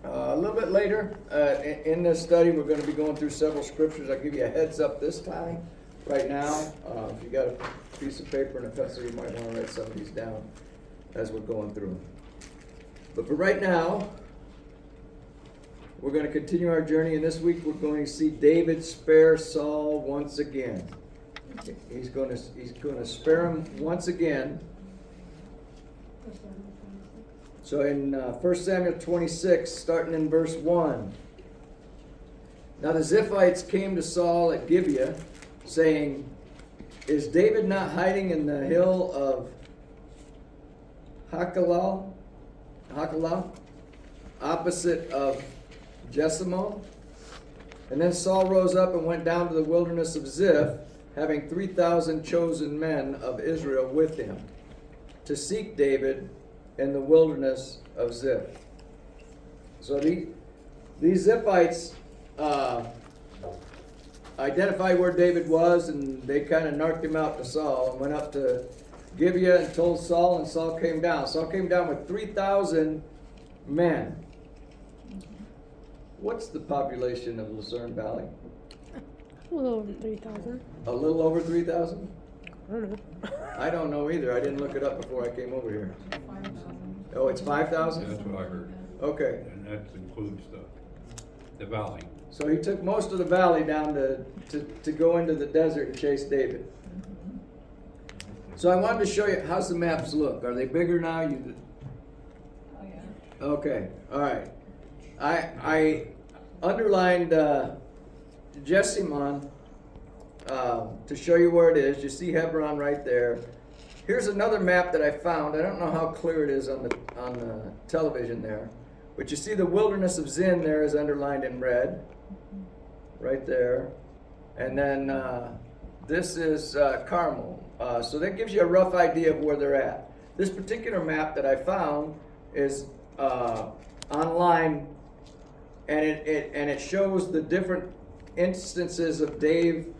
A little bit later in this study, we're going to be going through several scriptures. I'll give you a heads up this time. Right now, if you got a piece of paper and a pencil, you might want to write some of these down as we're going through. But for right now, we're going to continue our journey, and this week we're going to see David spare Saul once again. He's going to spare him once again. So in 1 Samuel 26, starting in verse 1. Now the Ziphites came to Saul at Gibeah, saying, "Is David not hiding in the hill of Hachilah, opposite of Jessamon?" And then Saul rose up and went down to the wilderness of Ziph, having 3,000 chosen men of Israel with him, to seek David in the wilderness of Ziph. So these Ziphites identified where David was, and they kind of narked him out to Saul and went up to Gibeah and told Saul, and Saul came down. Saul came down with 3,000 men. What's the population of Lucerne Valley? A little over 3,000. A little over 3,000? I don't know. I don't know either. I didn't look it up before I came over here. Oh, it's 5,000? That's what I heard. Okay. And that includes the valley. So he took most of the valley down to go into the desert and chase David. So I wanted to show you, how's the maps look? Are they bigger now? Oh, yeah. Okay, all right. I underlined Jessamon to show you where it is. You see Hebron right there. Here's another map that I found. I don't know how clear it is on the television there, but you see the wilderness of Zin there is underlined in red, right there. And then this is Carmel. So that gives you a rough idea of where they're at. This particular map that I found is online, and it shows the different instances of David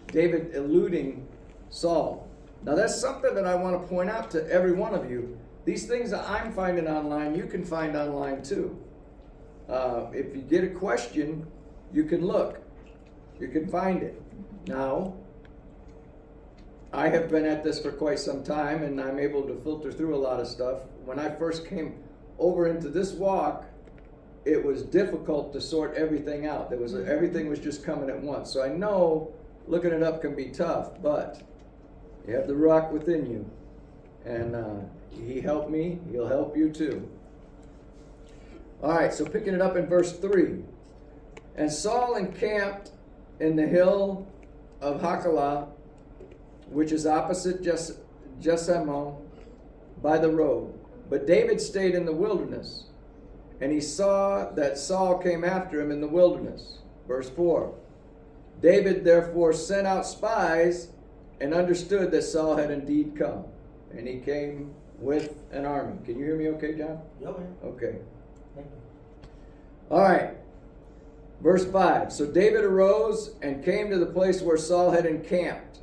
eluding Saul. Now that's something that I want to point out to every one of you. These things that I'm finding online, you can find online too. If you get a question, you can look. You can find it. Now, I have been at this for quite some time, and I'm able to filter through a lot of stuff. When I first came over into this walk, it was difficult to sort everything out. Everything was just coming at once. So I know looking it up can be tough, but you have the rock within you. And he helped me, he'll help you too. All right, so picking it up in verse 3. And Saul encamped in the hill of Hachilah, which is opposite Jessamon, by the road. But David stayed in the wilderness, and he saw that Saul came after him in the wilderness. Verse 4. David therefore sent out spies and understood that Saul had indeed come, and he came with an army. Can you hear me okay, John? Yep. Okay. All right. Verse 5. So David arose and came to the place where Saul had encamped.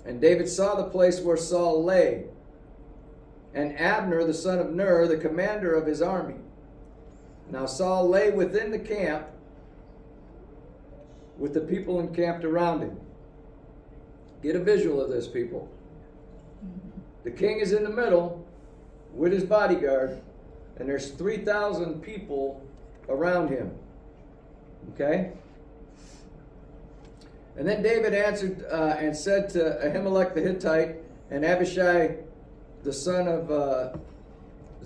And David saw the place where Saul lay, and Abner, the son of Ner, the commander of his army. Now Saul lay within the camp with the people encamped around him. Get a visual of this, people. The king is in the middle with his bodyguard, and there's 3,000 people around him. Okay? And then David answered and said to Ahimelech the Hittite and Abishai the son of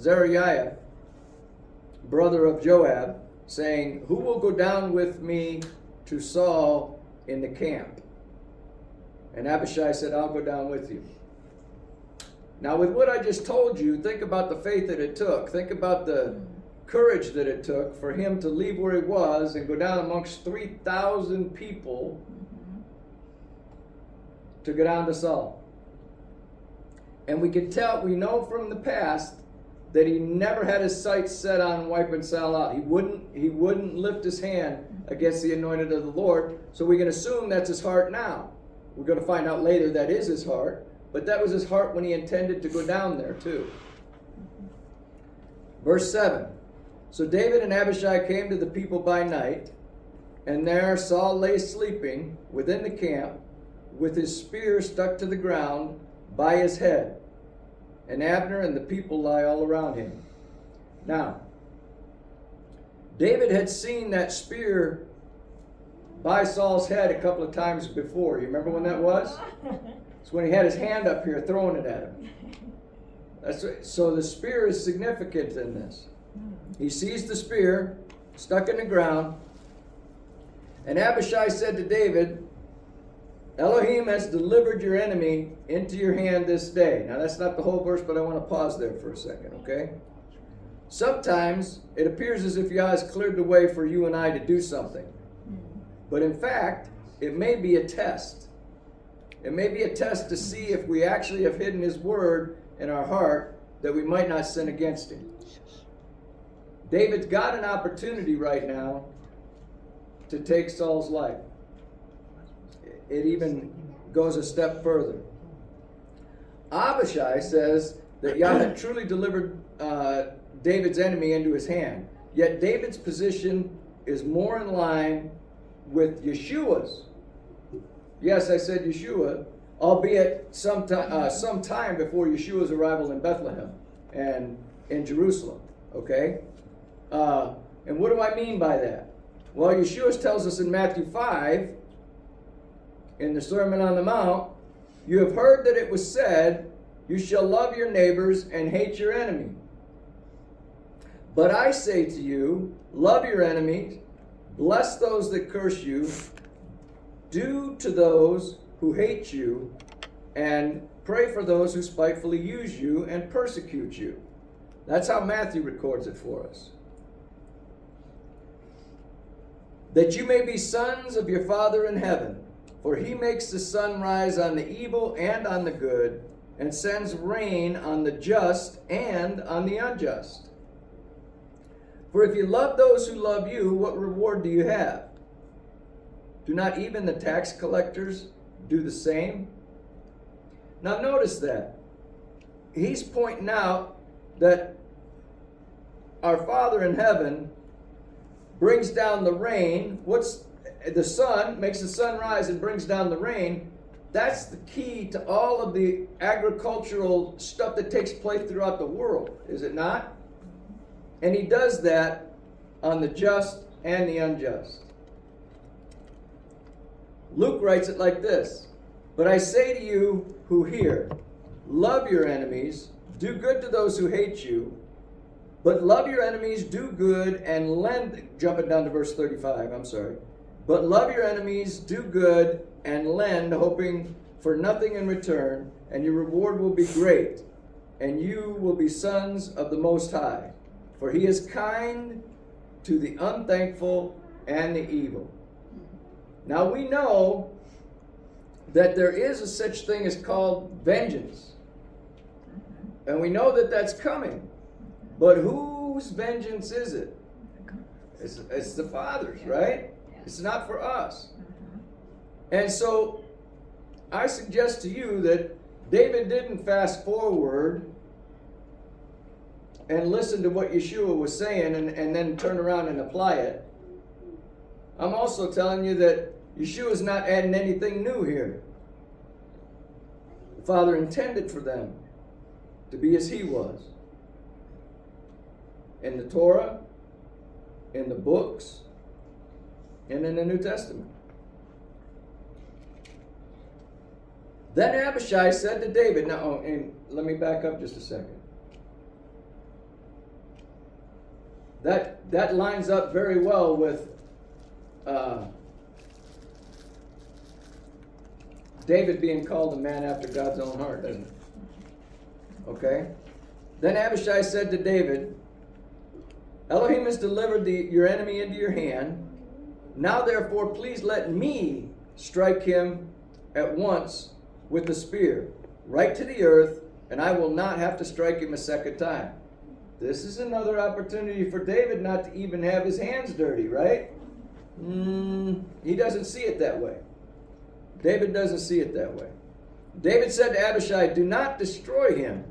Zeruiah, brother of Joab, saying, "Who will go down with me to Saul in the camp?" And Abishai said, "I'll go down with you." Now with what I just told you, think about the faith that it took. Think about the courage that it took for him to leave where he was and go down amongst 3,000 people to go down to Saul. And we know from the past that he never had his sights set on wiping Saul out. He wouldn't lift his hand against the anointed of the Lord. So we can assume that's his heart now. We're going to find out later that is his heart. But that was his heart when he intended to go down there too. Verse 7. So David and Abishai came to the people by night, and there Saul lay sleeping within the camp with his spear stuck to the ground by his head. And Abner and the people lie all around him. Now, David had seen that spear by Saul's head a couple of times before. You remember when that was? It's when he had his hand up here throwing it at him. So the spear is significant in this. He sees the spear stuck in the ground. And Abishai said to David, Elohim has delivered your enemy into your hand this day. Now that's not the whole verse, but I want to pause there for a second, okay? Sometimes it appears as if Yah has cleared the way for you and I to do something. But in fact, it may be a test. It may be a test to see if we actually have hidden His word in our heart that we might not sin against Him. David's got an opportunity right now to take Saul's life. It even goes a step further. Abishai says that Yah had truly delivered David's enemy into his hand. Yet David's position is more in line with Yeshua's. Yes, I said Yeshua, albeit some time before Yeshua's arrival in Bethlehem and in Jerusalem. Okay? And what do I mean by that? Well, Yeshua tells us in Matthew 5, in the Sermon on the Mount, you have heard that it was said, you shall love your neighbors and hate your enemy. But I say to you, love your enemies, bless those that curse you, do to those who hate you, and pray for those who spitefully use you and persecute you. That's how Matthew records it for us. That you may be sons of your Father in heaven, for He makes the sun rise on the evil and on the good, and sends rain on the just and on the unjust. For if you love those who love you, what reward do you have? Do not even the tax collectors do the same? Now notice that. He's pointing out that our Father in heaven brings down the rain. What's the sun, makes the sun rise and brings down the rain. That's the key to all of the agricultural stuff that takes place throughout the world, is it not? And He does that on the just and the unjust. Luke writes it like this, but I say to you who hear, love your enemies, do good to those who hate you, but love your enemies, do good, and lend, jumping down to verse 35, I'm sorry. But love your enemies, do good, and lend, hoping for nothing in return, and your reward will be great, and you will be sons of the Most High. For He is kind to the unthankful and the evil. Now we know that there is a such thing as called vengeance. And we know that that's coming. But whose vengeance is it? It's the Father's, right? It's not for us. And so I suggest to you that David didn't fast forward and listen to what Yeshua was saying and then turn around and apply it. I'm also telling you that Yeshua is not adding anything new here. The Father intended for them to be as He was. In the Torah, in the books, and in the New Testament. Then Abishai said to David, now, and let me back up just a second. That lines up very well with David being called a man after God's own heart, doesn't it? Okay? Then Abishai said to David, Elohim has delivered your enemy into your hand. Now therefore, please let me strike him at once with the spear, right to the earth, and I will not have to strike him a second time. This is another opportunity for David not to even have his hands dirty, right? He doesn't see it that way. David doesn't see it that way. David said to Abishai, do not destroy him,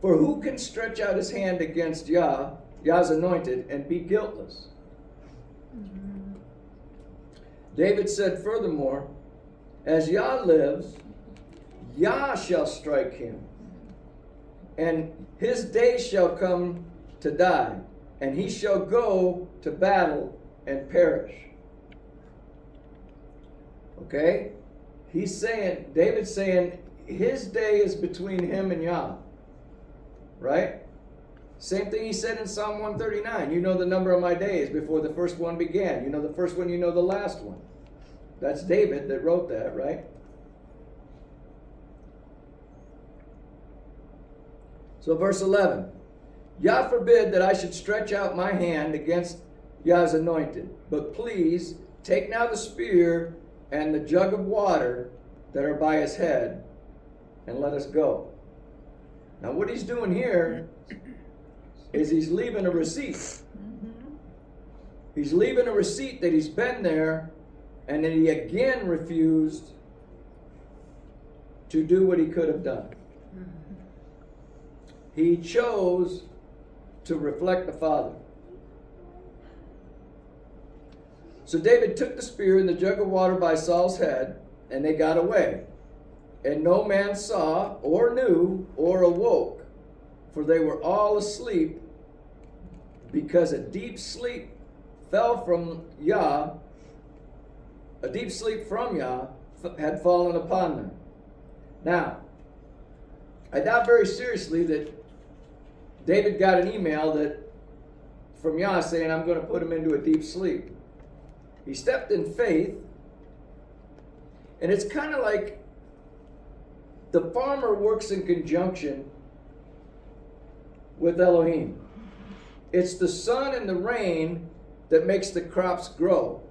for who can stretch out his hand against Yah, Yah's anointed, and be guiltless. David said furthermore, as Yah lives, Yah shall strike him, and his day shall come to die, and he shall go to battle and perish. Okay? David's saying his day is between him and Yah. Right? Same thing he said in Psalm 139. You know the number of my days before the first one began. You know the first one, you know the last one. That's David that wrote that, right? So verse 11. Yah forbid that I should stretch out my hand against Yah's anointed. But please take now the spear and the jug of water that are by his head, and let us go. Now what he's doing here is he's leaving a receipt. He's leaving a receipt that he's been there and that he again refused to do what he could have done. He chose to reflect the Father. So David took the spear and the jug of water by Saul's head, and they got away. And no man saw or knew or awoke, for they were all asleep, because a deep sleep fell from Yah, a deep sleep from Yah had fallen upon them. Now, I doubt very seriously that David got an email from Yah saying, I'm going to put him into a deep sleep. He stepped in faith, and it's kind of like the farmer works in conjunction with Elohim. It's the sun and the rain that makes the crops grow.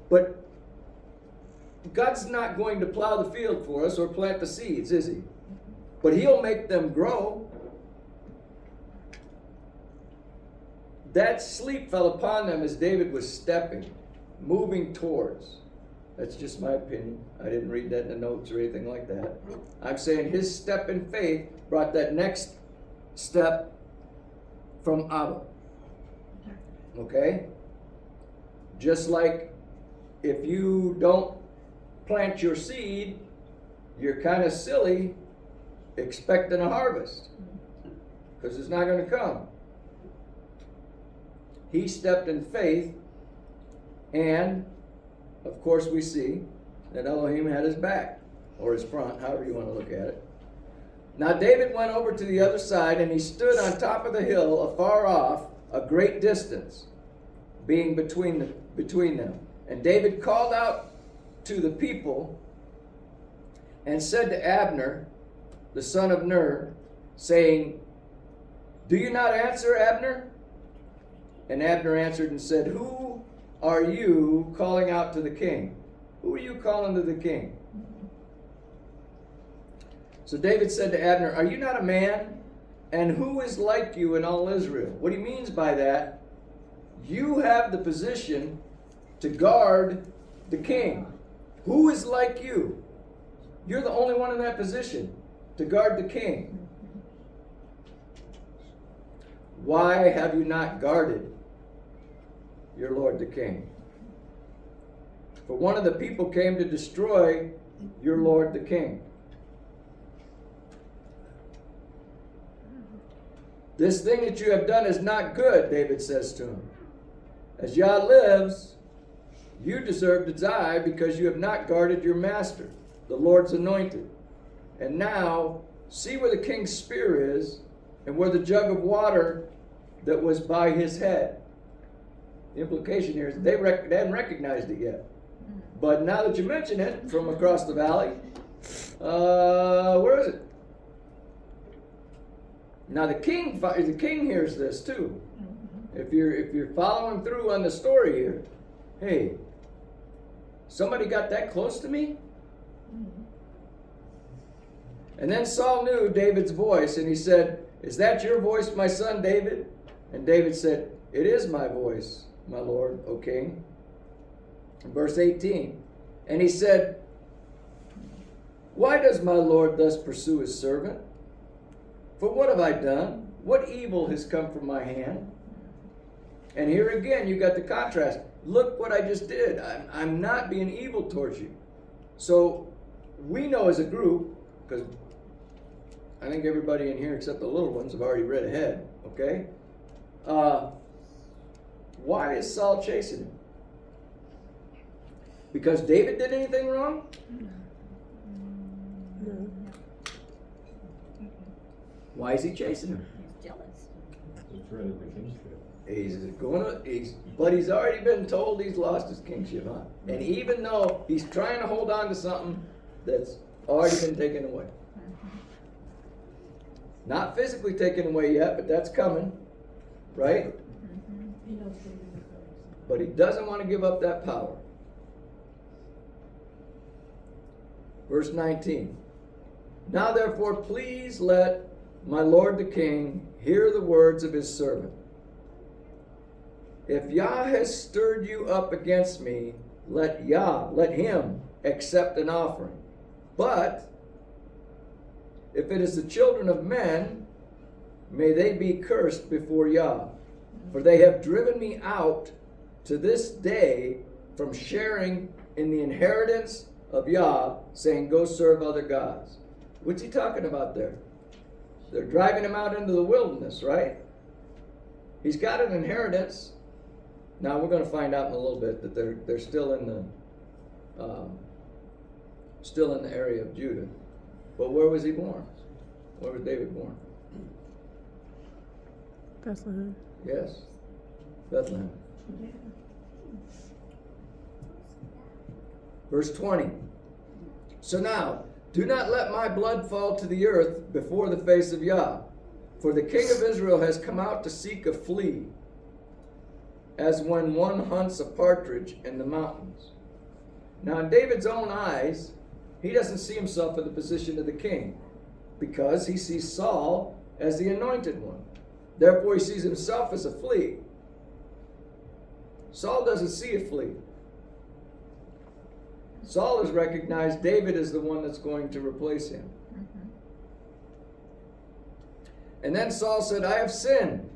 But God's not going to plow the field for us or plant the seeds, is he? But he'll make them grow. That sleep fell upon them as David was stepping, moving towards. That's just my opinion. I didn't read that in the notes or anything like that. I'm saying his step in faith brought that next step from Abba. Okay? Just like if you don't plant your seed, you're kind of silly expecting a harvest, because it's not going to come. He stepped in faith, and of course we see that Elohim had his back, or his front, however you want to look at it. Now David went over to the other side, and he stood on top of the hill afar off, a great distance being between them. And David called out to the people and said to Abner, the son of Ner, saying, Do you not answer, Abner? And Abner answered and said, Who are you calling out to the king? Who are you calling to the king? So David said to Abner, Are you not a man? And who is like you in all Israel? What he means by that, you have the position to guard the king. Who is like you? You're the only one in that position to guard the king. Why have you not guarded your lord the king? For one of the people came to destroy your lord the king. This thing that you have done is not good, David says to him. As Yah lives, you deserve to die because you have not guarded your master, the Lord's anointed. And now, see where the king's spear is and where the jug of water that was by his head. The implication here is they hadn't recognized it yet. But now that you mention it from across the valley, where is it? Now the king hears this too. If you're following through on the story here, hey, somebody got that close to me? And then Saul knew David's voice, and he said, Is that your voice, my son David? And David said, It is my voice, my lord, O king. Verse 18, and he said, Why does my lord thus pursue his servant? For what have I done? What evil has come from my hand? And here again, you got the contrast. Look what I just did. I'm not being evil towards you. So we know as a group, because I think everybody in here except the little ones have already read ahead, okay? Why is Saul chasing him? Because David did anything wrong? No. Why is he chasing him? He's jealous. The threat of the kingship. But he's already been told he's lost his kingship, huh? And even though he's trying to hold on to something that's already been taken away. Not physically taken away yet, but that's coming, right? But he doesn't want to give up that power. Verse 19. Now therefore, please let my lord the king hear the words of his servant. If Yah has stirred you up against me, let him accept an offering. But if it is the children of men, may they be cursed before Yah. For they have driven me out to this day from sharing in the inheritance of Yah, saying, go serve other gods. What's he talking about there? They're driving him out into the wilderness, right? He's got an inheritance. Now we're going to find out in a little bit that they're still in the area of Judah. But where was he born? Where was David born? Bethlehem. Yes, Bethlehem. Verse 20. So now, do not let my blood fall to the earth before the face of Yah, for the king of Israel has come out to seek a flea, as when one hunts a partridge in the mountains. Now in David's own eyes, he doesn't see himself in the position of the king, because he sees Saul as the anointed one. Therefore he sees himself as a flea. Saul doesn't see a flea. Saul has recognized David as the one that's going to replace him. And then Saul said, I have sinned.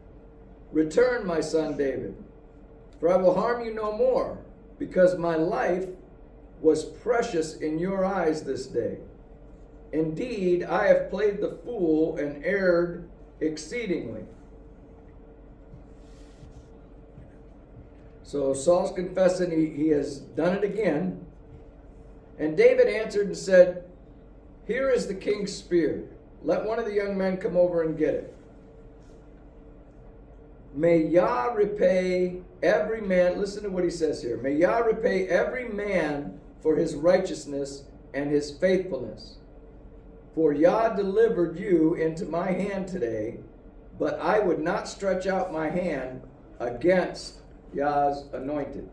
Return, my son David, for I will harm you no more, because my life was precious in your eyes this day. Indeed, I have played the fool and erred exceedingly. So Saul's confessing he has done it again. And David answered and said, here is the king's spear. Let one of the young men come over and get it. May Yah repay every man, listen to what he says here. May Yah repay every man for his righteousness and his faithfulness. For Yah delivered you into my hand today, but I would not stretch out my hand against Yah's anointed.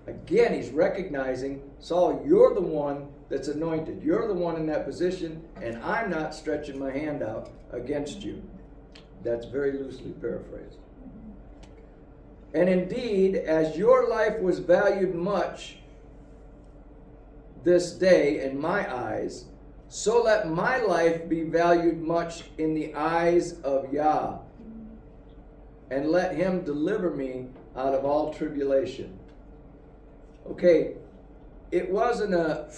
Again, he's recognizing, Saul, you're the one that's anointed. You're the one in that position, and I'm not stretching my hand out against you. That's very loosely paraphrased. And indeed, as your life was valued much this day in my eyes, so let my life be valued much in the eyes of Yah, and let him deliver me out of all tribulation. Okay, it wasn't a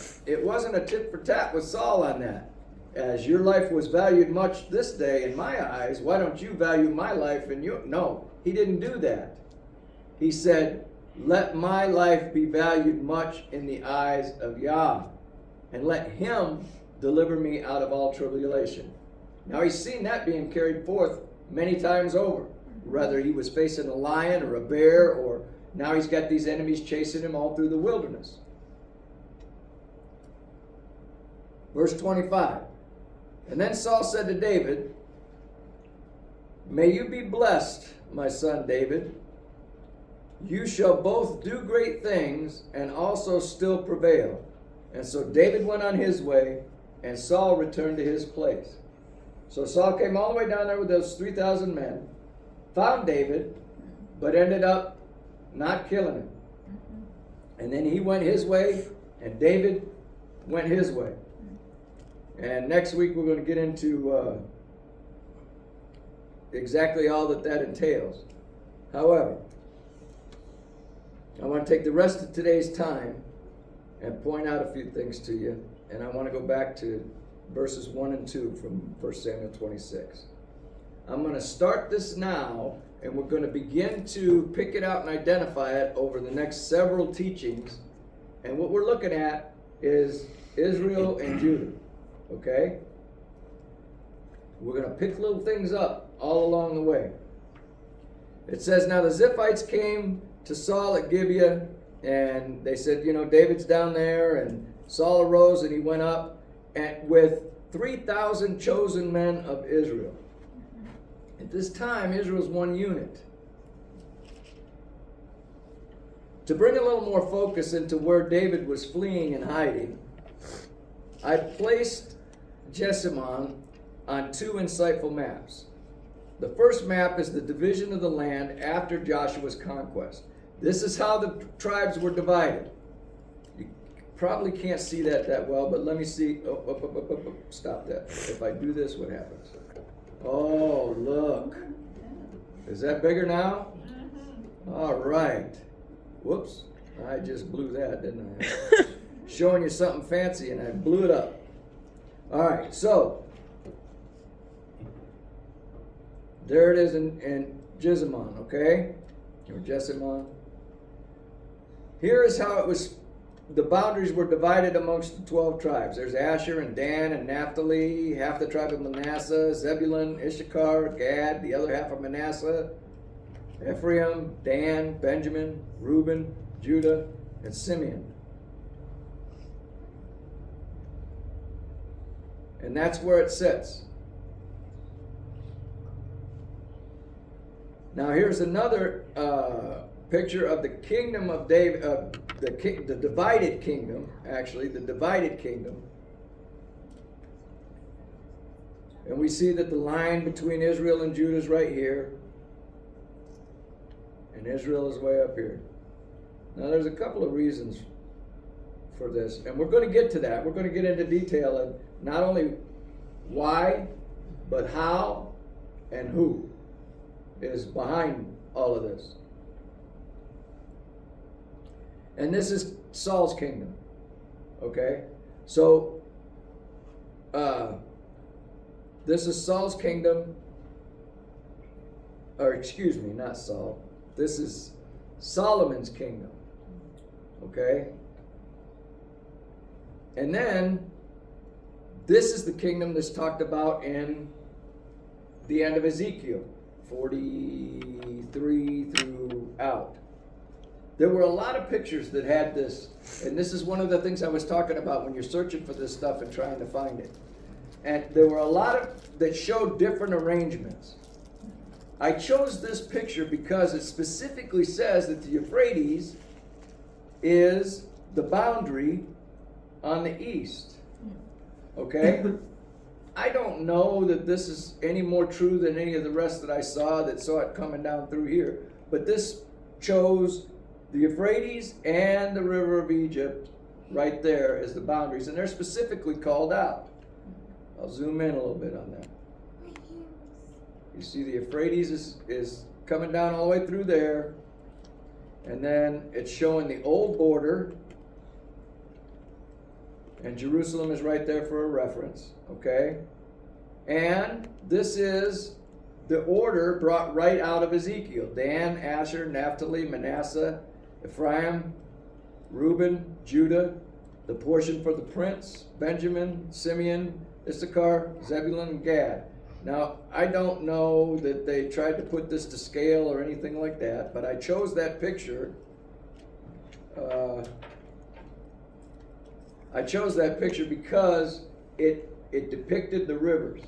tit for tat with Saul on that. As your life was valued much this day in my eyes, why don't you value my life in you? No, he didn't do that. He said, let my life be valued much in the eyes of Yah, and let him deliver me out of all tribulation. Now he's seen that being carried forth many times over. Whether he was facing a lion or a bear, or now he's got these enemies chasing him all through the wilderness. Verse 25. And then Saul said to David, may you be blessed, my son David. You shall both do great things and also still prevail. And so David went on his way, and Saul returned to his place. So Saul came all the way down there with those 3,000 men, found David, but ended up not killing him. And then he went his way, and David went his way. And next week we're going to get into exactly all that entails. However, I want to take the rest of today's time and point out a few things to you, and I want to go back to verses 1 and 2 from 1 Samuel 26. I'm going to start this now, and we're going to begin to pick it out and identify it over the next several teachings. And what we're looking at is Israel and Judah. Okay? We're going to pick little things up all along the way. It says, now the Ziphites came to Saul at Gibeah, and they said, David's down there, and Saul arose and he went up and with 3,000 chosen men of Israel. At this time, Israel's one unit. To bring a little more focus into where David was fleeing and hiding, I placed Jessamine on two insightful maps. The first map is the division of the land after Joshua's conquest. This is how the tribes were divided. You probably can't see that well, but let me see. Stop that. If I do this, what happens? Oh, look. Is that bigger now? All right. Whoops. I just blew that, didn't I? Showing you something fancy, and I blew it up. All right, so there it is in Jessamine, okay? Or Jessamine. Here is how it was. The boundaries were divided amongst the 12 tribes. There's Asher and Dan and Naphtali, half the tribe of Manasseh, Zebulun, Issachar, Gad, the other half of Manasseh, Ephraim, Dan, Benjamin, Reuben, Judah, and Simeon. And that's where it sits. Now here's another picture of the kingdom of David, the divided kingdom, actually, the divided kingdom. And we see that the line between Israel and Judah is right here. And Israel is way up here. Now there's a couple of reasons for this. And we're going to get to that. We're going to get into detail of not only why, but how and who is behind all of this. And this is Saul's kingdom. Okay? So, this is Saul's kingdom. Or, excuse me, not Saul. This is Solomon's kingdom. Okay? And then, this is the kingdom that's talked about in the end of Ezekiel 43 through out. There were a lot of pictures that had this, and this is one of the things I was talking about when you're searching for this stuff and trying to find it. And there were a lot of that showed different arrangements. I chose this picture because it specifically says that the Euphrates is the boundary on the east. Okay? I don't know that this is any more true than any of the rest that I saw that saw it coming down through here. But this chose the Euphrates and the river of Egypt right there as the boundaries. And they're specifically called out. I'll zoom in a little bit on that. You see the Euphrates is coming down all the way through there. And then it's showing the old border. And Jerusalem is right there for a reference, okay? And this is the order brought right out of Ezekiel. Dan, Asher, Naphtali, Manasseh, Ephraim, Reuben, Judah, the portion for the prince, Benjamin, Simeon, Issachar, Zebulun, and Gad. Now, I don't know that they tried to put this to scale or anything like that, but I chose that picture. I chose that picture because it depicted the rivers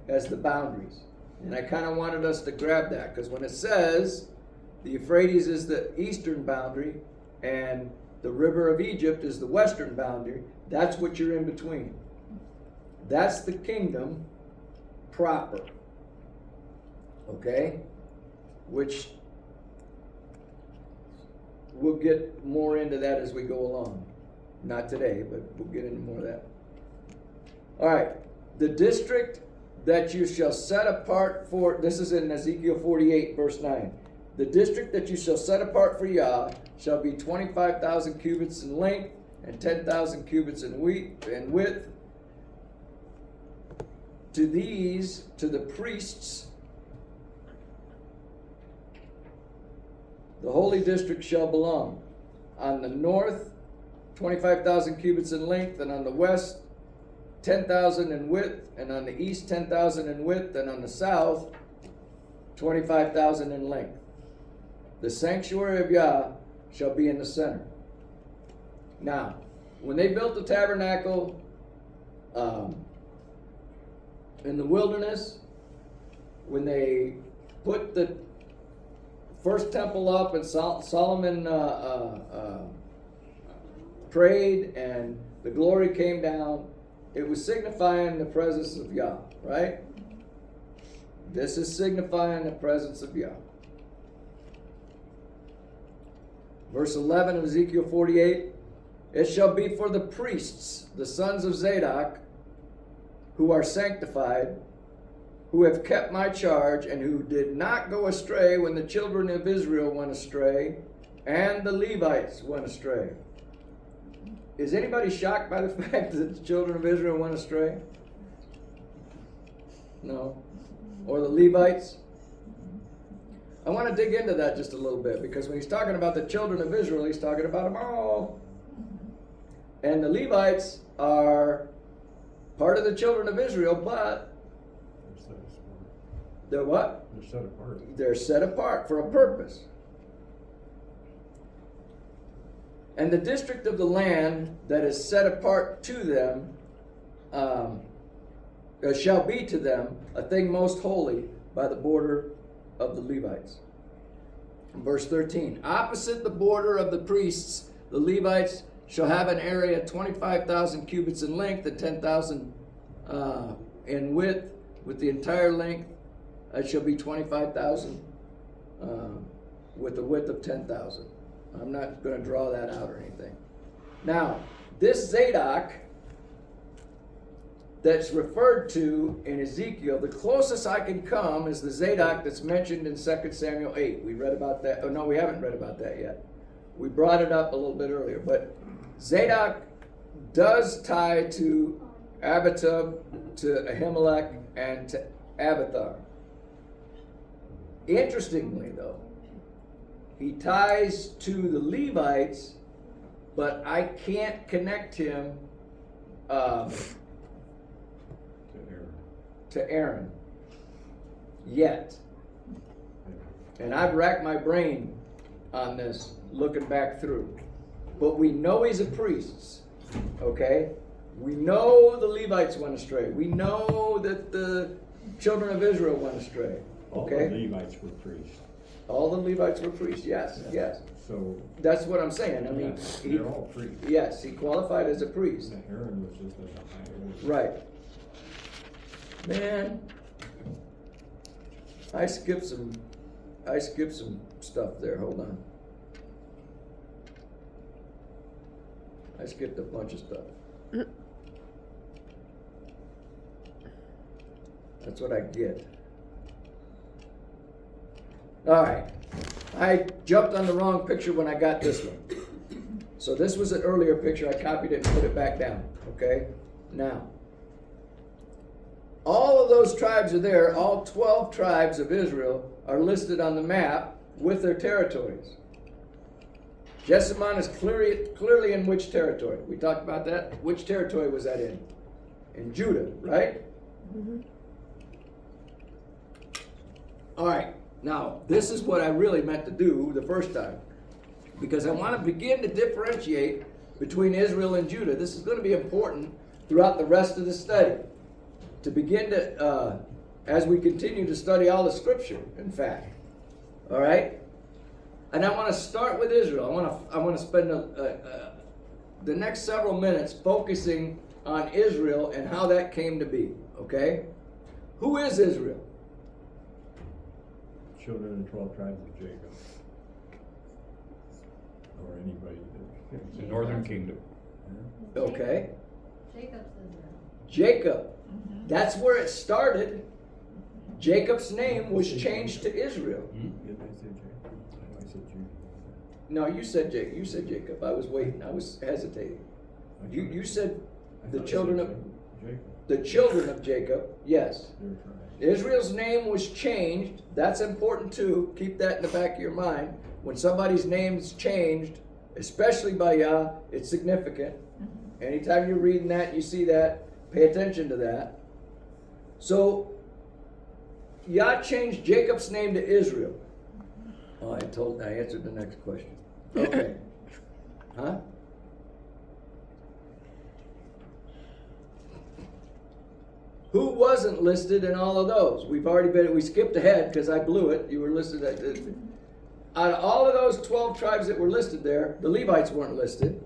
as the boundaries. And I kind of wanted us to grab that, because when it says the Euphrates is the eastern boundary and the river of Egypt is the western boundary, that's what you're in between. That's the kingdom proper. Okay? Which we'll get more into that as we go along. Not today, but we'll get into more of that. All right. The district that you shall set apart for, this is in Ezekiel 48, verse 9. The district that you shall set apart for Yah shall be 25,000 cubits in length and 10,000 cubits in width. To these, to the priests, the holy district shall belong. On the north, 25,000 cubits in length, and on the west, 10,000 in width, and on the east, 10,000 in width, and on the south, 25,000 in length. The sanctuary of Yah shall be in the center. Now, when they built the tabernacle in the wilderness, when they put the first temple up and Solomon prayed and the glory came down, it was signifying the presence of Yah, right? This is signifying the presence of Yah. Verse 11 of Ezekiel 48, it shall be for the priests, the sons of Zadok, who are sanctified, who have kept my charge, and who did not go astray when the children of Israel went astray, and the Levites went astray. Is anybody shocked by the fact that the children of Israel went astray? No. Or the Levites? I want to dig into that just a little bit, because when he's talking about the children of Israel, he's talking about them all. And the Levites are part of the children of Israel, but They're set apart. they're what? They're set apart. They're set apart for a purpose. And the district of the land that is set apart to them shall be to them a thing most holy by the border of the Levites. Verse 13, opposite the border of the priests, the Levites shall have an area 25,000 cubits in length and 10,000 in width, with the entire length it shall be 25,000 with a width of 10,000. I'm not going to draw that out or anything. Now, this Zadok that's referred to in Ezekiel, the closest I can come is the Zadok that's mentioned in 2 Samuel 8. We read about that. Oh, no, we haven't read about that yet. We brought it up a little bit earlier. But Zadok does tie to Abitub, to Ahimelech, and to Abiathar. Interestingly, though, he ties to the Levites, but I can't connect him to Aaron yet. And I've racked my brain on this, looking back through. But we know he's a priest, okay? We know the Levites went astray. We know that the children of Israel went astray, okay? All the Levites were priests. All the Levites were priests, yes, yes. So, That's what I'm saying. I mean, yes, he, they're all priests. yes, he qualified as a priest. And Aaron was just at a high order. Right. Man, I skipped some stuff there. Hold on. I skipped a bunch of stuff. That's what I get. All right. I jumped on the wrong picture when I got this one. So this was an earlier picture. I copied it and put it back down. Okay? Now, all of those tribes are there. All 12 tribes of Israel are listed on the map with their territories. Jessamine is clearly in which territory? We talked about that. Which territory was that in? In Judah, right? Mm-hmm. All right. Now, this is what I really meant to do the first time, because I want to begin to differentiate between Israel and Judah. This is going to be important throughout the rest of the study, to begin to, as we continue to study all the scripture, in fact. All right? And I want to start with Israel. I want to spend the next several minutes focusing on Israel and how that came to be. Okay? Who is Israel? Children of the 12 tribes of Jacob. Or anybody that. The northern kingdom. Okay. Jacob's Israel. Jacob. That's where it started. Jacob's name was changed to Israel. Did I say Jacob? I said Judah. No, you said Jacob. You said Jacob. I was waiting. I was hesitating. You said I the thought I children said of Jacob. the children of Jacob. Yes. They're tribes. Israel's name was changed. That's important too. Keep that in the back of your mind. When somebody's name's changed, especially by Yah, it's significant. Anytime you're reading that and you see that, pay attention to that. So, Yah changed Jacob's name to Israel. Oh, I answered the next question. Okay. Huh? Who wasn't listed in all of those? We skipped ahead because I blew it. You were listed at out of all of those 12 tribes that were listed there, the Levites weren't listed.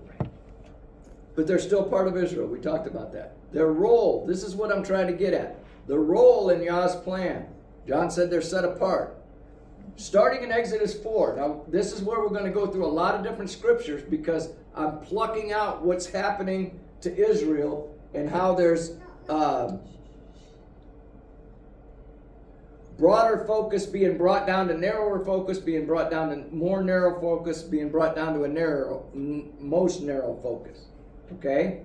But they're still part of Israel. We talked about that. Their role, this is what I'm trying to get at. The role in Yah's plan. John said they're set apart. Starting in Exodus 4. Now, this is where we're going to go through a lot of different scriptures because I'm plucking out what's happening to Israel and how there's broader focus being brought down to narrower focus, being brought down to more narrow focus, being brought down to a most narrow focus. Okay?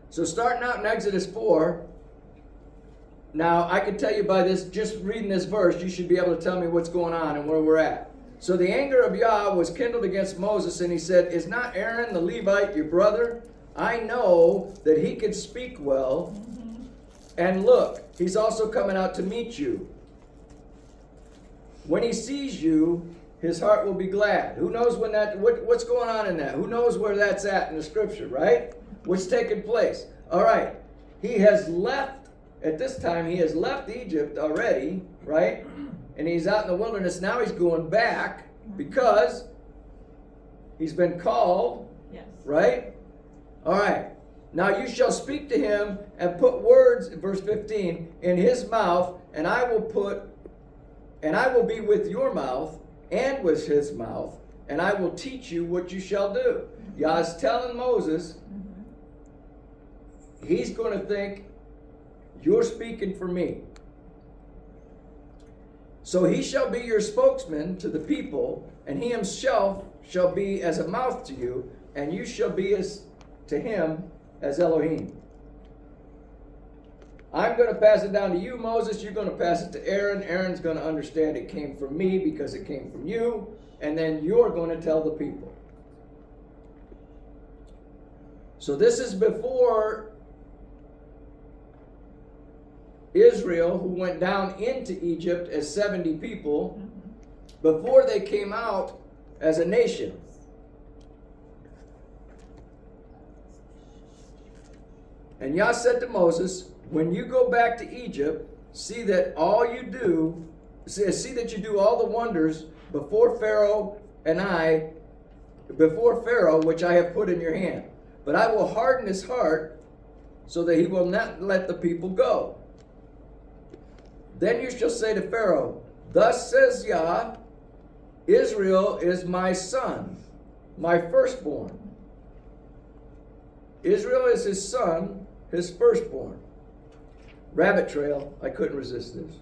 So starting out in Exodus 4, now I can tell you by this, just reading this verse, you should be able to tell me what's going on and where we're at. So the anger of Yah was kindled against Moses, and he said, "Is not Aaron the Levite your brother? I know that he can speak well. And look, he's also coming out to meet you. When he sees you, his heart will be glad." Who knows what's going on in that? Who knows where that's at in the scripture, right? What's taking place? All right. He has left, at this time, he has left Egypt already, right? And he's out in the wilderness. Now he's going back because he's been called, Yes. right? All right. Now you shall speak to him and put words, verse 15, in his mouth, and I will be with your mouth and with his mouth, and I will teach you what you shall do. Yah's telling Moses, he's going to think, you're speaking for me. So he shall be your spokesman to the people, and he himself shall be as a mouth to you, and you shall be as to him as Elohim. I'm going to pass it down to you, Moses. You're going to pass it to Aaron. Aaron's going to understand it came from me because it came from you. And then you're going to tell the people. So this is before Israel, who went down into Egypt as 70 people, before they came out as a nation. And Yah said to Moses, when you go back to Egypt, see that you do all the wonders before Pharaoh which I have put in your hand. But I will harden his heart so that he will not let the people go. Then you shall say to Pharaoh, thus says Yah, Israel is my son, my firstborn. Israel is his son, his firstborn. Rabbit trail, I couldn't resist this.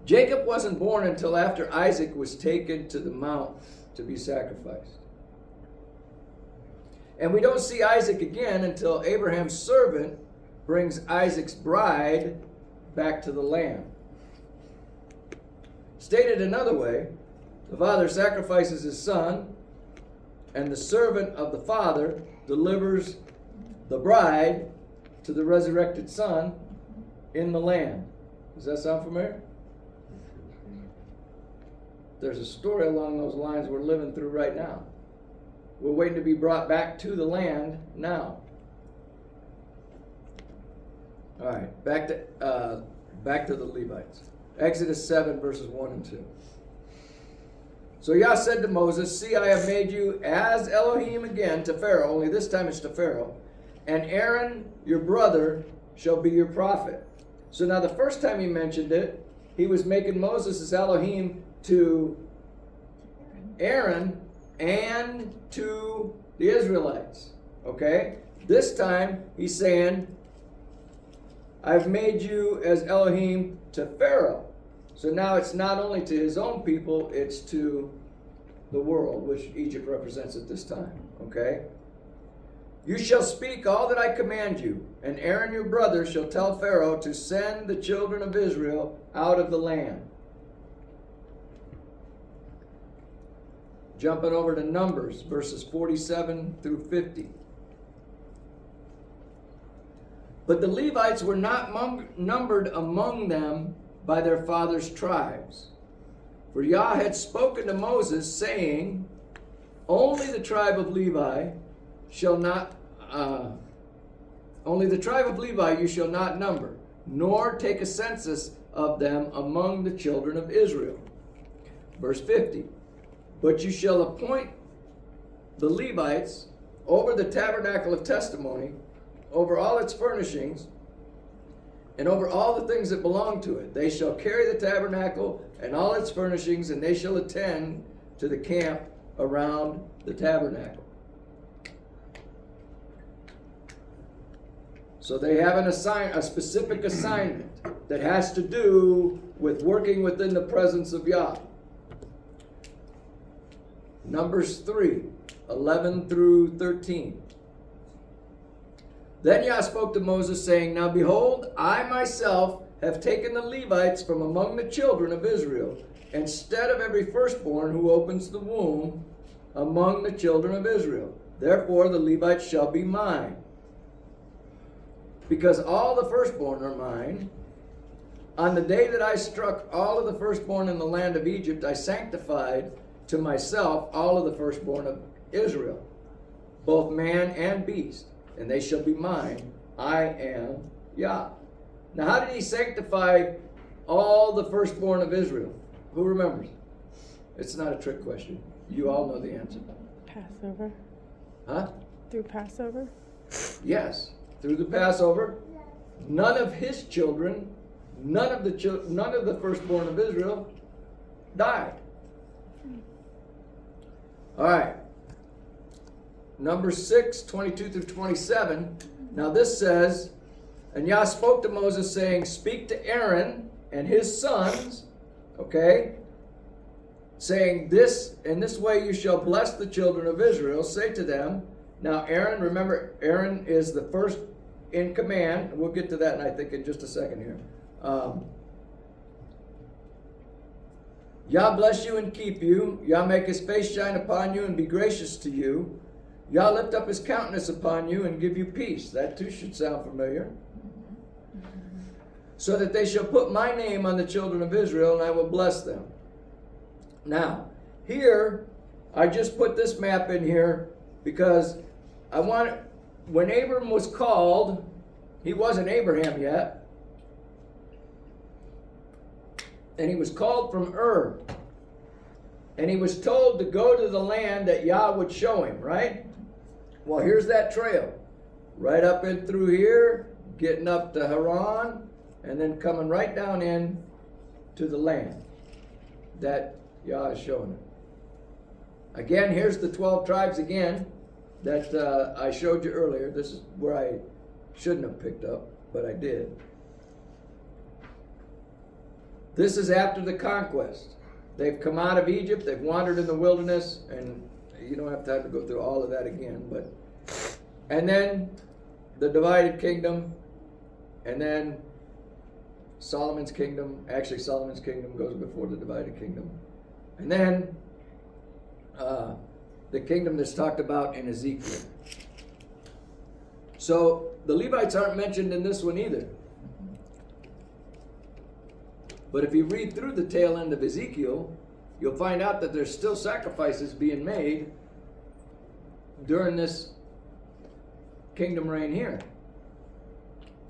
Jacob wasn't born until after Isaac was taken to the mount to be sacrificed. And we don't see Isaac again until Abraham's servant brings Isaac's bride back to the land. Stated another way, the father sacrifices his son, and the servant of the father delivers the bride to the resurrected son in the land. Does that sound familiar? There's a story along those lines we're living through right now. We're waiting to be brought back to the land now. All right, back to the Levites. Exodus 7, verses 1 and 2. So Yah said to Moses, see, I have made you as Elohim again to Pharaoh, only this time it's to Pharaoh, and Aaron, your brother, shall be your prophet. So now the first time he mentioned it, he was making Moses as Elohim to Aaron and to the Israelites. Okay? This time, he's saying, I've made you as Elohim to Pharaoh. So now it's not only to his own people, it's to the world, which Egypt represents at this time. Okay? You shall speak all that I command you, and Aaron your brother shall tell Pharaoh to send the children of Israel out of the land. Jumping over to Numbers, verses 47 through 50. But the Levites were not numbered among them by their fathers' tribes. For Yah had spoken to Moses, saying, only the tribe of Levi you shall not number, nor take a census of them among the children of Israel. Verse 50. But you shall appoint the Levites over the tabernacle of testimony, over all its furnishings, and over all the things that belong to it. They shall carry the tabernacle and all its furnishings, and they shall attend to the camp around the tabernacle. So they have a specific assignment that has to do with working within the presence of Yah. Numbers 3, 11 through 13. Then Yah spoke to Moses, saying, now behold, I myself have taken the Levites from among the children of Israel, instead of every firstborn who opens the womb among the children of Israel. Therefore the Levites shall be mine. Because all the firstborn are mine, on the day that I struck all of the firstborn in the land of Egypt, I sanctified to myself all of the firstborn of Israel, both man and beast, and they shall be mine. I am Yah. Now, how did he sanctify all the firstborn of Israel? Who remembers? It's not a trick question. You all know the answer. Passover. Huh? Through Passover. Yes, through the Passover. None of his children, none of the firstborn of Israel died. All right. Numbers 6, 22 through 27. Now this says, and Yah spoke to Moses, saying, speak to Aaron and his sons, okay, saying, in this way you shall bless the children of Israel. Say to them, now Aaron, remember, Aaron is the first in command. We'll get to that, I think, in just a second here. Yah bless you and keep you. Yah make his face shine upon you and be gracious to you. Yah lift up his countenance upon you and give you peace. That too should sound familiar. So that they shall put my name on the children of Israel, and I will bless them. Now, here, I just put this map in here because when Abram was called, he wasn't Abraham yet. And he was called from Ur. And he was told to go to the land that Yah would show him, right? Well, here's that trail. Right up in through here, getting up to Haran, and then coming right down in to the land that Yah is showing him. Again, here's the 12 tribes again that I showed you earlier. This is where I shouldn't have picked up, but I did. This is after the conquest. They've come out of Egypt, they've wandered in the wilderness, and you don't have time to go through all of that again, and then the divided kingdom, and then Solomon's kingdom. Actually, Solomon's kingdom goes before the divided kingdom. And then the kingdom that's talked about in Ezekiel. So the Levites aren't mentioned in this one either. But if you read through the tail end of Ezekiel, you'll find out that there's still sacrifices being made during this kingdom reign here.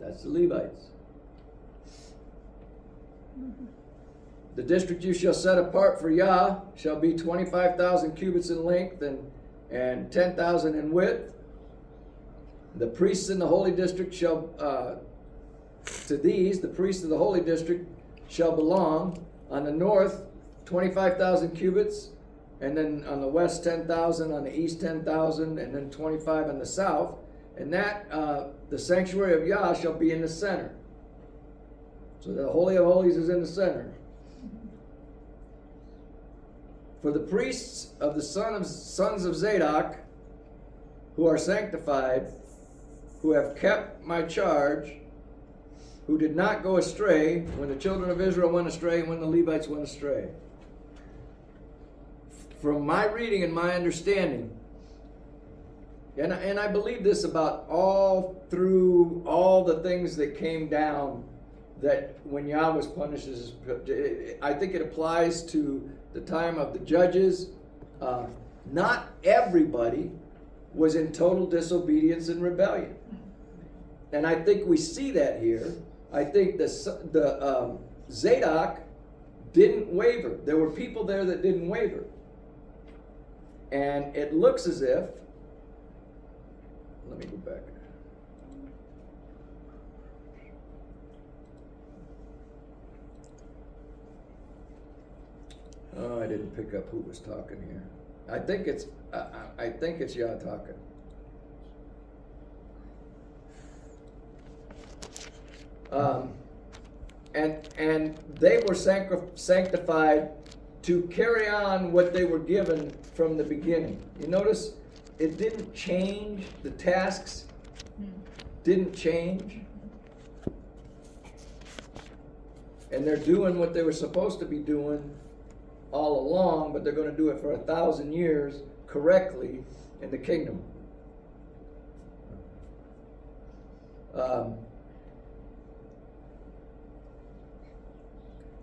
That's the Levites. The district you shall set apart for Yah shall be 25,000 cubits in length and 10,000 in width. The priests in the holy district shall, to these, the priests of the holy district shall belong. On the north, 25,000 cubits, and then on the west 10,000, on the east 10,000, and then 25 on the south. And that, the sanctuary of Yah shall be in the center. So the Holy of Holies is in the center. For the priests of the sons of Zadok, who are sanctified, who have kept my charge, who did not go astray when the children of Israel went astray and when the Levites went astray. From my reading and my understanding, and I believe this about all through all the things that came down, that when Yah was punished, I think it applies to the time of the judges. Not everybody was in total disobedience and rebellion. And I think we see that here. I think the Zadok didn't waver. There were people there that didn't waver. And it looks as if, let me go back. Oh, I didn't pick up who was talking here. I think it's Yah talking. And they were sanctified to carry on what they were given from the beginning. You notice it didn't change, the tasks didn't change. And they're doing what they were supposed to be doing all along, but they're going to do it for 1,000 years correctly in the kingdom.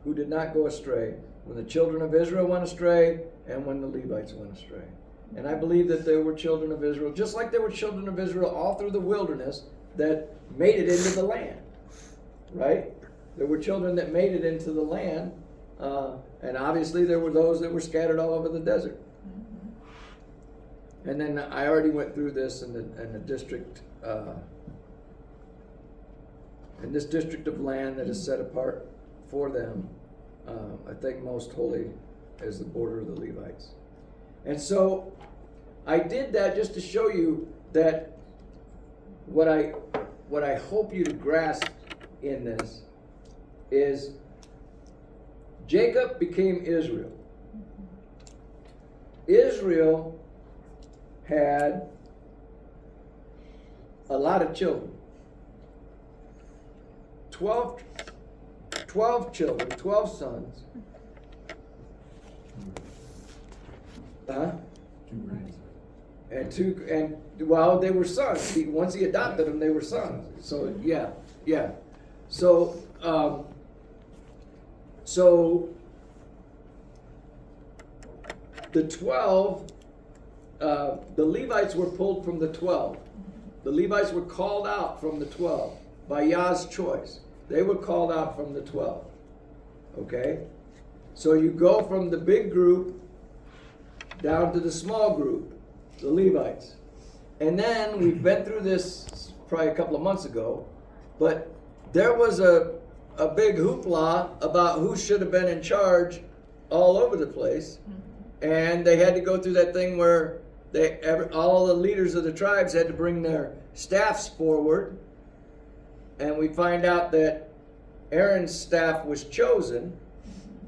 Who did not go astray when the children of Israel went astray and when the Levites went astray. And I believe that there were children of Israel, just like there were children of Israel all through the wilderness that made it into the land, right? There were children that made it into the land, and obviously there were those that were scattered all over the desert. And then I already went through this in the district, in this district of land that is set apart for them. I think most holy is the border of the Levites. And so I did that just to show you that what I hope you to grasp in this is Jacob became Israel. Israel had a lot of children. 12 children, 12 sons. Huh? And well, they were sons. Once he adopted them, they were sons. So yeah. So the 12, the Levites were pulled from the 12. The Levites were called out from the 12 by Yah's choice. They were called out from the 12. Okay? So you go from the big group down to the small group, the Levites. And then we've been through this probably a couple of months ago, but there was a big hoopla about who should have been in charge all over the place. And they had to go through that thing where all the leaders of the tribes had to bring their staffs forward. And we find out that Aaron's staff was chosen.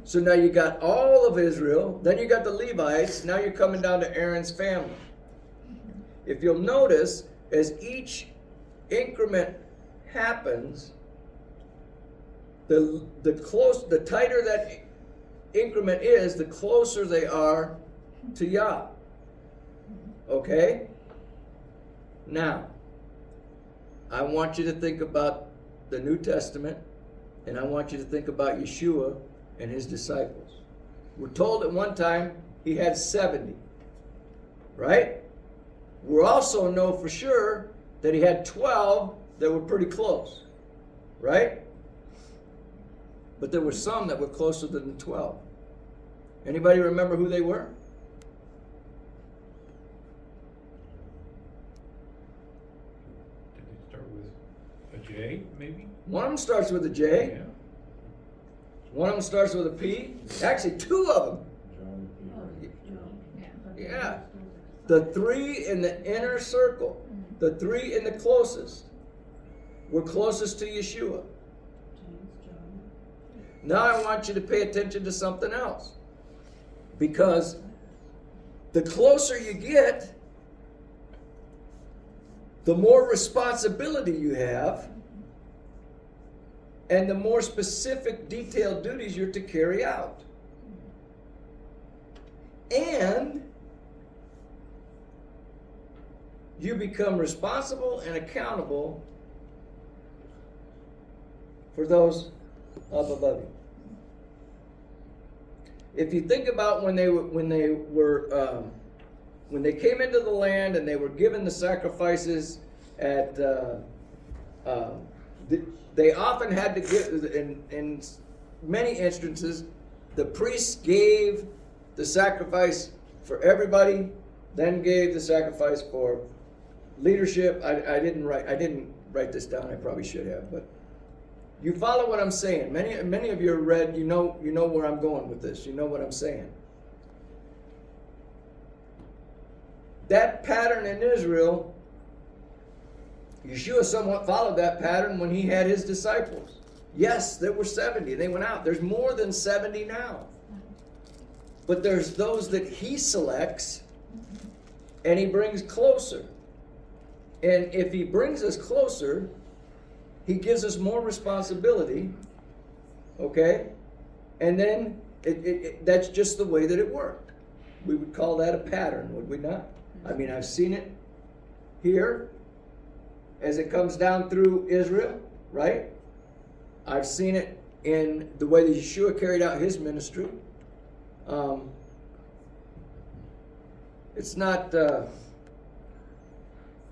So now you got all of Israel, then you got the Levites, now you're coming down to Aaron's family. If you'll notice, as each increment happens, the tighter that increment is, the closer they are to Yah. Okay? Now, I want you to think about the New Testament, and I want you to think about Yeshua and his disciples. We're told at one time he had 70, right? We also know for sure that he had 12 that were pretty close, right? But there were some that were closer than the 12. Anybody remember who they were? Did it start with a J, maybe? One of them starts with a J. Yeah. One of them starts with a P. Actually, two of them. John, Yeah. The three in the inner circle. The three in the closest were closest to Yeshua. Now I want you to pay attention to something else. Because the closer you get, the more responsibility you have, and the more specific, detailed duties you're to carry out. And you become responsible and accountable for those up above you. If you think about when they came into the land and they were given the sacrifices at, they often had to give, in many instances, the priests gave the sacrifice for everybody, then gave the sacrifice for leadership. I didn't write this down. I probably should have, but you follow what I'm saying. Many of you read. You know where I'm going with this. You know what I'm saying. That pattern in Israel, Yeshua somewhat followed that pattern when he had his disciples. Yes, there were 70. They went out. There's more than 70 now. But there's those that he selects and he brings closer. And if he brings us closer, he gives us more responsibility. Okay? And then that's just the way that it worked. We would call that a pattern, would we not? I mean, I've seen it here as it comes down through Israel, right? I've seen it in the way that Yeshua carried out his ministry. It's not,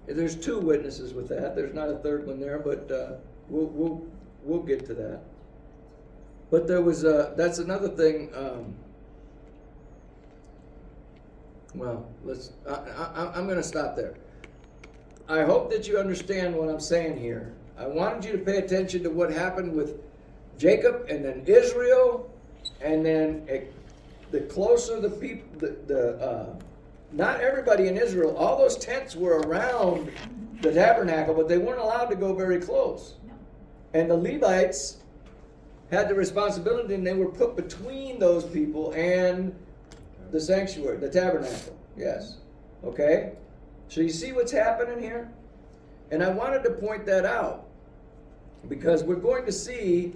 there's two witnesses with that. There's not a third one there, but we'll get to that. But there was, that's another thing. Well, I'm going to stop there. I hope that you understand what I'm saying here. I wanted you to pay attention to what happened with Jacob and then Israel, and then the closer the people, not everybody in Israel, all those tents were around the tabernacle, but they weren't allowed to go very close. And the Levites had the responsibility, and they were put between those people and the sanctuary, the tabernacle. Yes. Okay? So you see what's happening here? And I wanted to point that out because we're going to see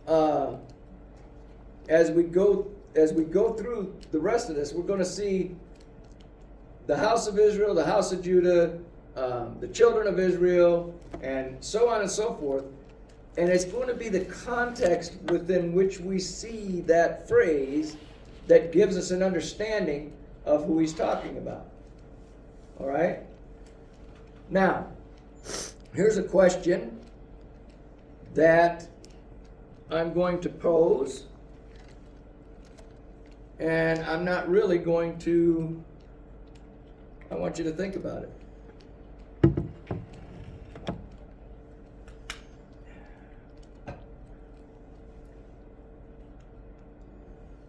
as we go through the rest of this, we're going to see the house of Israel, the house of Judah, the children of Israel, and so on and so forth. And it's going to be the context within which we see that phrase that gives us an understanding of who he's talking about. All right? Now, here's a question that I'm going to pose, and I'm not really going to, I want you to think about it.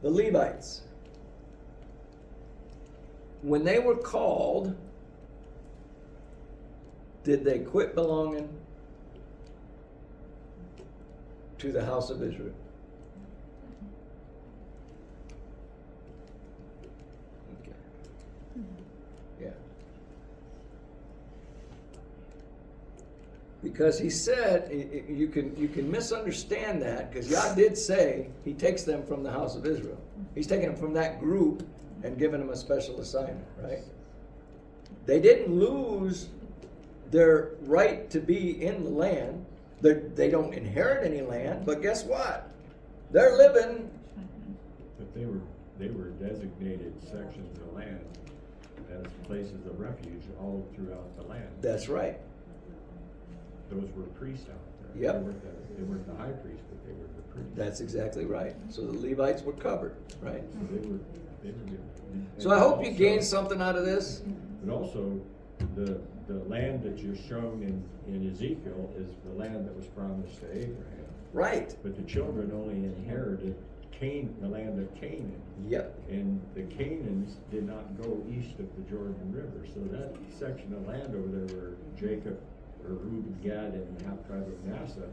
The Levites, when they were called, did they quit belonging to the house of Israel? Okay. Yeah. Because he said, you can misunderstand that, because Yah did say he takes them from the house of Israel. He's taking them from that group and giving them a special assignment, right? They didn't lose their right to be in the land. They don't inherit any land, but guess what? They're living. But they were designated sections of land as places of refuge all throughout the land. That's right. Those were priests out there. Yep. They weren't the high priest, but they were the priests. That's exactly right. So the Levites were covered, right? So they were So I hope you gained something out of this. But also, the land that you're shown in Ezekiel is the land that was promised to Abraham. Right. But the children only inherited the land of Canaan. Yep. And the Canaans did not go east of the Jordan River, so that section of land over there where Jacob, or Reuben, Gad, and half tribe of Manasseh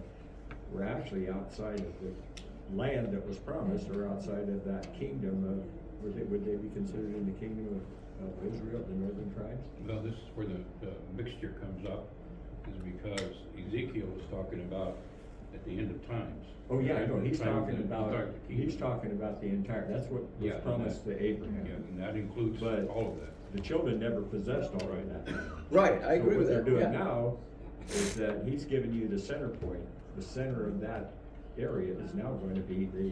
were actually outside of the land that was promised, or outside of that kingdom of, would they be considered in the kingdom of Israel, the northern tribes? Well, this is where the mixture comes up, is because Ezekiel was talking about at the end of times. Oh, yeah, I know, he's Time talking to about, start the kingdom. he's talking about the entire, that's what was Yeah, and promised that- to Abraham. Yeah, and that includes But all of that. the children never possessed all of that. Right, I agree with So that, what they're yeah. doing now is that he's giving you the center point. The center of that area is now going to be the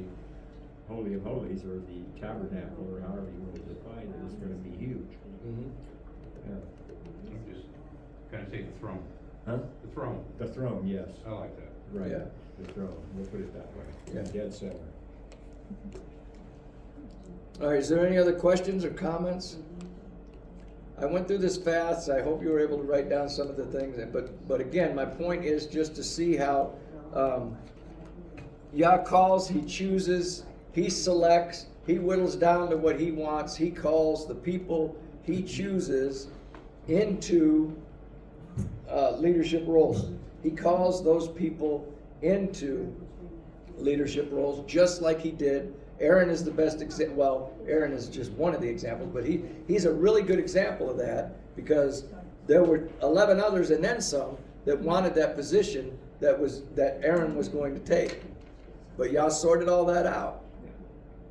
Holy of Holies, or the tabernacle, or however you want to define it, is gonna be huge. Mhm. Yeah. I'm just kind of say the throne. Huh? The throne. The throne, yes, I like that. right, Yeah. the throne, we'll put it that way, Yeah. dead center. All right, is there any other questions or comments? I went through this fast, I hope you were able to write down some of the things, but again, my point is just to see how, Yah calls, he chooses, he selects, he whittles down to what he wants, he calls the people he chooses into leadership roles. He calls those people into leadership roles just like he did. Aaron is the best example. Well, Aaron is just one of the examples, but he's a really good example of that, because there were 11 others and then some that wanted that position that Aaron was going to take. But Yah sorted all that out.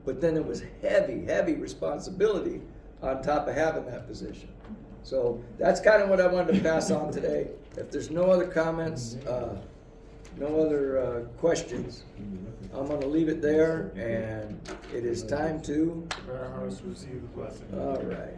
But then it was heavy responsibility on top of having that position. So that's kind of what I wanted to pass on today. If there's no other comments, no other questions, I'm going to leave it there, and it is time to. Prepare our hearts to receive the blessing. All right.